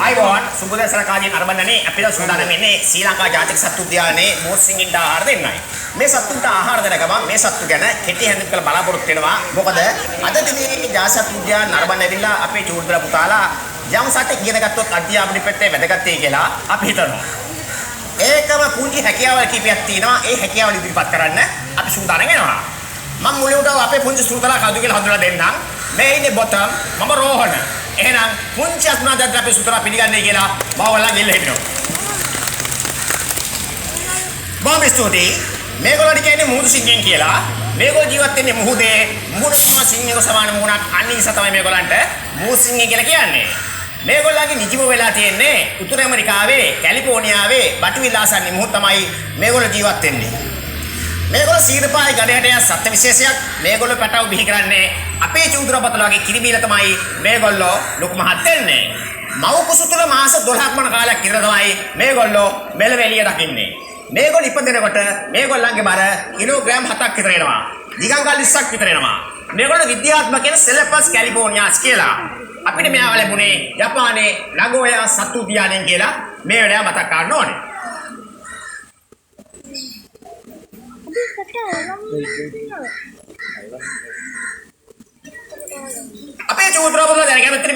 අයිබෝන් සුබදේශන කාජින් අරබන්නනේ අපි දැන් සූදානම් වෙන්නේ ශ්‍රී ලංකා ජාතික සත්තු උද්‍යානයේ මෝස්සිංින්ට ආහාර දෙන්නයි. මේ සත්තුන්ට ආහාර දෙන ගමන් මේ සත්තු ගැන කෙටි හැඳින්වීමක් කරලා බලාපොරොත්තු වෙනවා. මොකද අද දිනේ ජාතික සත්තු උද්‍යාන අරබන්න ඇවිල්ලා අපේ චූට්දර පුතාලා යම් සතෙක් ඉගෙන ගත්තොත් අධ්‍යාපන පැත්තේ වැදගත් වෙයි කියලා අපි හිතනවා. ඒකම පුංචි හැකියාවල් කීපයක් තියෙනවා. ඒ හැකියාවල් ඉදිරිපත් කරන්න අපි සූදානම් වෙනවා. මම මුලින්ම අපේ පුංචි සූතලා කවුද කියලා හඳුනලා දෙන්නම්. මේ ඉන්නේ බොතම් මම රෝහණ. එහෙනම් පුංචි අතුනාදත් අපේ සූතලා පිළිගන්නේ කියලා බවලා ගෙල්ල හිටිනවා. බොහොම ස්තුතියි. මේගොල්ලෝ කියන්නේ මුහුදු සිංහෙන් කියලා. මේගොල්ලෝ ජීවත් වෙන්නේ මුහුදේ. මුහුදේ සිංහෙක සමාන මුහුණක් අනිස තමයි මේගොල්ලන්ට මුහුදු සිංහෙ කියලා කියන්නේ. මේගොල්ලන්ගේ නිජීව වෙලා තියෙන්නේ උතුරු ඇමරිකාවේ කැලිෆෝනියාවේ බටුවිලාසන්නේ මුහුද තමයි මේගොල්ලෝ ජීවත් වෙන්නේ. මේගොල්ලෝ සීරපායි ගඩේට සත්ත්ව විශේෂයක් මේගොල්ලෝ පැටව බිහි කරන්නේ අපේ චූද්‍රපතලගේ කිරිබීල තමයි මේගොල්ලෝ ලොකු මහත් වෙන්නේ. මව් කුස තුල මාස 12ක් මන කාලයක් ඉඳලා තමයි මේගොල්ලෝ මෙලව එළිය දකින්නේ. මේගොල්ලෝ ඉපදෙනකොට මේගොල්ලන්ගේ බර කිලෝග්‍රෑම් 7ක් විතර එනවා. දිගංගල් 20ක් විතර එනවා. මේගොල්ලෝ විද්‍යාත්මක කියන සෙලපස් කැලිෆෝනියාස් කියලා. අපිට මෙයාව ලැබුණේ ජපානයේ නගෝයා සත්තු උද්‍යානයෙන් කියලා මේ වෙලාව මතක් කරන්න ඕනේ. අපේ චූද්‍රපතල දැනගැමති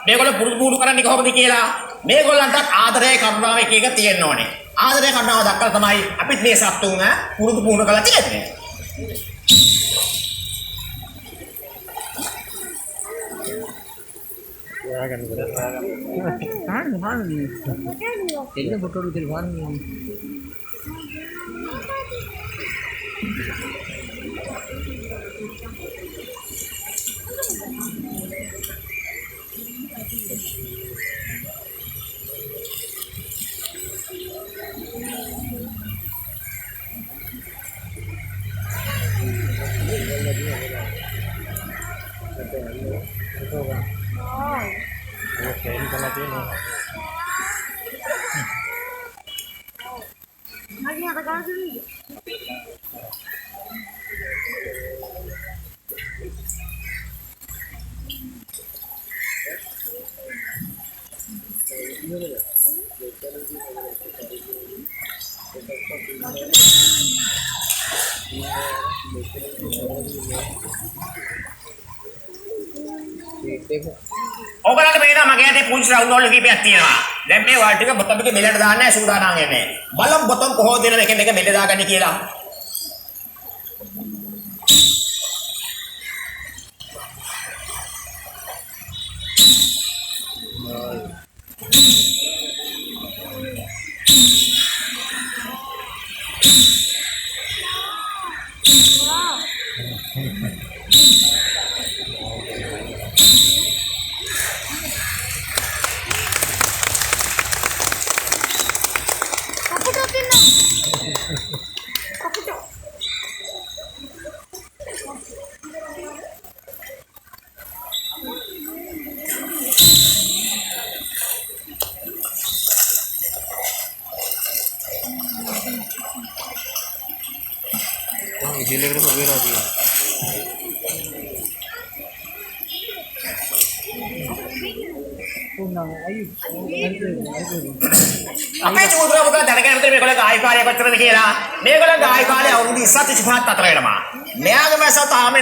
මේගොල්ලෝ පුරුදු කරන්නේ කොහොමද කියලා මේගොල්ලන්ට ආදරය කරුණාව එක තියෙන්න ඕනේ. ආදරය කරුණාව දක්වලා තමයි අපිත් මේ සත්තුන් පුරුදු කරලා තියෙන්නේ. ඔයගලන්ට පේනවා මගේ අතේ පුංචි රවුන්ඩ් වල කීපයක් තියෙනවා. දැන් මේ වල ටික බොතම්ගේ මෙලට දාන්න සූදානම් වෙන්නේ. බලමු බොතම් කොහොමද දෙන එකෙන් එක මෙල දාගන්නේ කියලා. අපේ චූද්‍රපතල දැනගැනීමට මේගොල්ලෝ ආයු කාලය කොච්චරද කියලා මේගොල්ලෝ ආයු කාලය අවුරුදු 25 අතර වෙනවා. මෙයාගේ මාස තාම